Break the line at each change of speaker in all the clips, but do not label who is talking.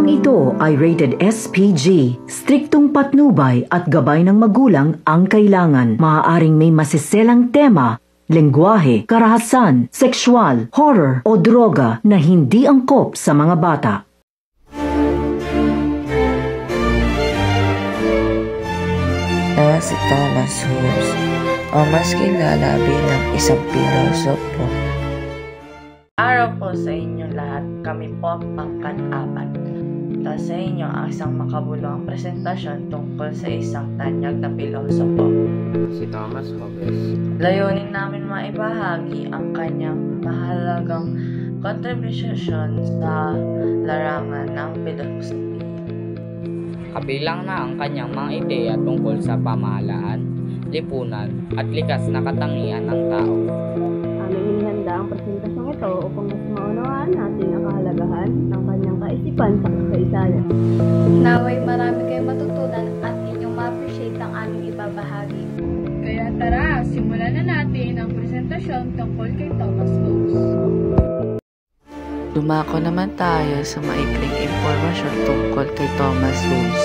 Programang ito ay rated SPG. Striktong patnubay at gabay ng magulang ang kailangan. Maaaring may masiselang tema, lengguwahe, karahasan, sexual, horror o droga na hindi angkop sa mga bata.
Si Thomas Hobbes, o mas kilala bilang isang pilosopo.
Araw po sa inyo lahat, kami po ang pangkat-apat. Sa inyo ang isang makabuluhang presentasyon tungkol sa isang tanyag na pilosopo.
Si Thomas Hobbes.
Layunin namin maibahagi ang kanyang mahalagang kontribusyon sa larangan ng pilosopiya.
Kabilang na ang kanyang mga ideya tungkol sa pamahalaan, lipunan at likas na katangian ng tao.
Aming inihanda ang presentasyong ito upang mas maunawaan natin ang kahalagahan ng kanyang kaisipan sa kasaysayan.
Naway marami kayong matutunan at inyong ma-appreciate ang aming ibabahagi.
Kaya tara, simulan na natin ang presentasyon tungkol kay Thomas Hobbes.
Dumako naman tayo sa maikling impormasyon tungkol kay Thomas Hobbes.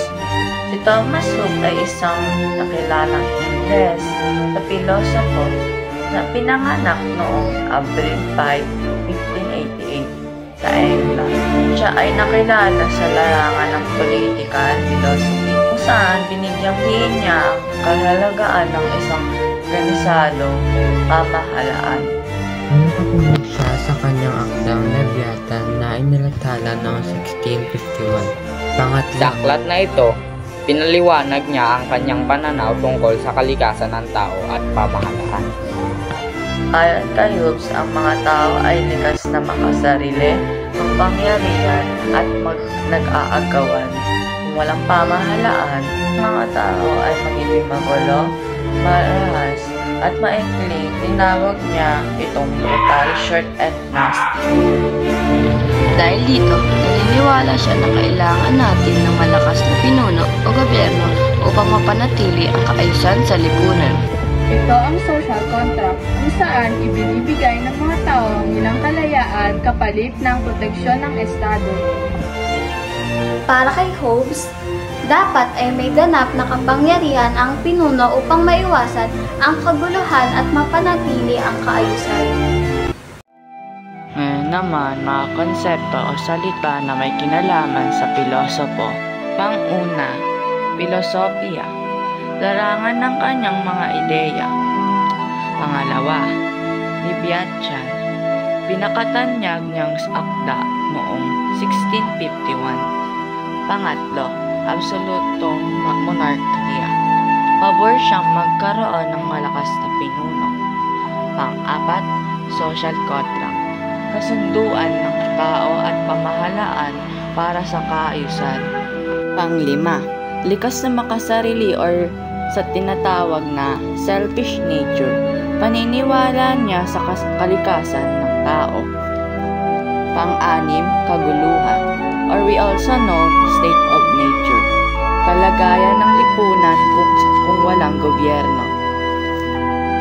Si Thomas Hobbes ay isang nakilalang Ingles na pilosopo na pinanganak noong Abril 5, 1588 sa England. Siya ay nakilala sa larangan ng politika at philosophy kung saan binigyang diin niya ang kahalagaan ng isang organisadong pamahalaan.
Nakatulog siya sa kanyang akdang Leviathan na inilathala noong 1651.
Sa aklat na ito, pinaliwanag niya ang kanyang pananaw tungkol sa kalikasan ng tao at pamahalaan.
Ayon kay Hobbes, ang mga tao ay likas na makasarili, magpangyarihan at nag-aagawan. Kung walang pamahalaan, ang mga tao ay magiging magulo, marahas, at maikling. Tinawag niya itong brutal, short, and nasty.
Dahil dito, naniniwala siya na kailangan natin ng malakas na pinuno o gobyerno upang mapanatili ang kaayusan sa lipunan.
Ito ang social contract kung saan ibinibigay ng mga tao ang ilang kalayaan kapalit ng proteksyon ng Estado.
Para kay Hobbes, dapat ay may ganap na kapangyarihan ang pinuno upang maiwasan ang kaguluhan at mapanatili ang kaayusan.
Ngayon naman, mga konsepto o salita na may kinalaman sa pilosopo. Pang-una, filosofiya, larangan ng kanyang mga ideya. Pangalawa, Leviathan, pinakatanyag niyang akda noong 1651. Pangatlo, absolutong monarkiya. Pabor siyang magkaroon ng malakas na pinuno. Pang-apat, social contract. Kasunduan ng tao at pamahalaan para sa kaayusan. Pang-lima, likas na makasarili or sa tinatawag na selfish nature. Paniniwala niya sa kalikasan ng tao. Pang-anim, kaguluhan, or we also know state of nature. Kalagayan ng lipunan kung walang gobyerno.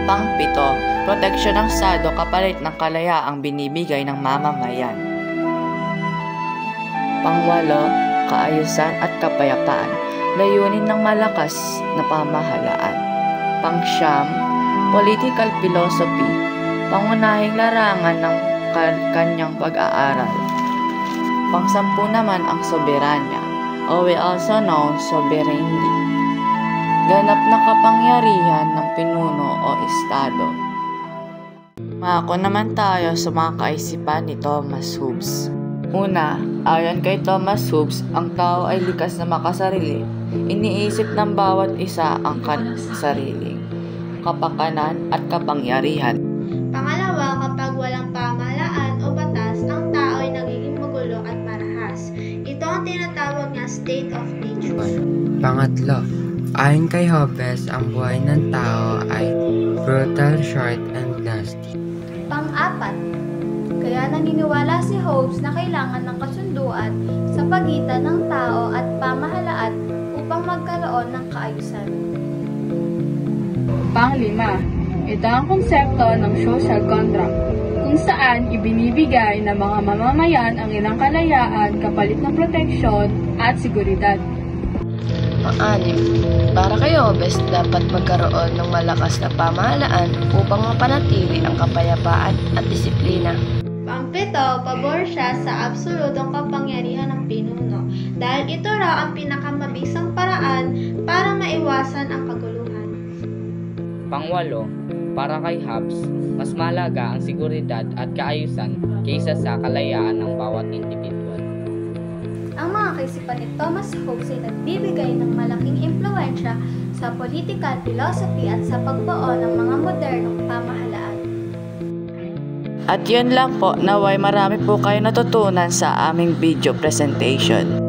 Pang-pito, proteksyon ng Estado kapalit ng kalayaang binibigay ng mamamayan. Pang-walo, kaayusan at kapayapaan, layunin ng malakas na pamahalaan. Pang-siyam, political philosophy, pangunahing larangan ng kanyang pag-aaral. Pang-sampu naman ang soberanya, o we also know sovereignty. Ganap na kapangyarihan ng pinuno o estado. Mako naman tayo sa mga kaisipan ni Thomas Hobbes. Una, ayon kay Thomas Hobbes, ang tao ay likas na makasarili. Iniisip ng bawat isa ang sariling kapakanan at kapangyarihan.
Pangalawa, kapag walang pamahalaan o batas, ang tao ay nagiging magulo at marahas. Ito ang tinatawag na state of nature.
Pangatlo, ayon kay Hobbes, ang buhay ng tao ay brutal, short, and nasty.
Pang-apat, kaya naniniwala si Hobbes na kailangan ng kasunduan sa pagitan ng tao at pamahalaan upang magkaroon ng kaayusan.
Pang-lima, ito ang konsepto ng social contract, kung saan ibinibigay ng mga mamamayan ang ilang kalayaan kapalit ng proteksyon at seguridad.
Pang-anim, para kay Hobbes dapat magkaroon ng malakas na pamahalaan upang mapanatili ang kapayapaan at disiplina.
Pang-pito, pabor siya sa absolutong kapangyarihan ng pinuno dahil ito raw ang pinakamabisang paraan para maiwasan ang kaguluhan.
Pang-walo, para kay Hobbes, mas mahalaga ang seguridad at kaayusan kaysa sa kalayaan ng bawat individual.
Ang mga kaisipan ni Thomas Hobbes ay nagbibigay ng malaking impluwensya sa political philosophy at sa pagbuo ng mga modernong pamahalaan.
At yun lang po, naway marami po kayo natutunan sa aming video presentation.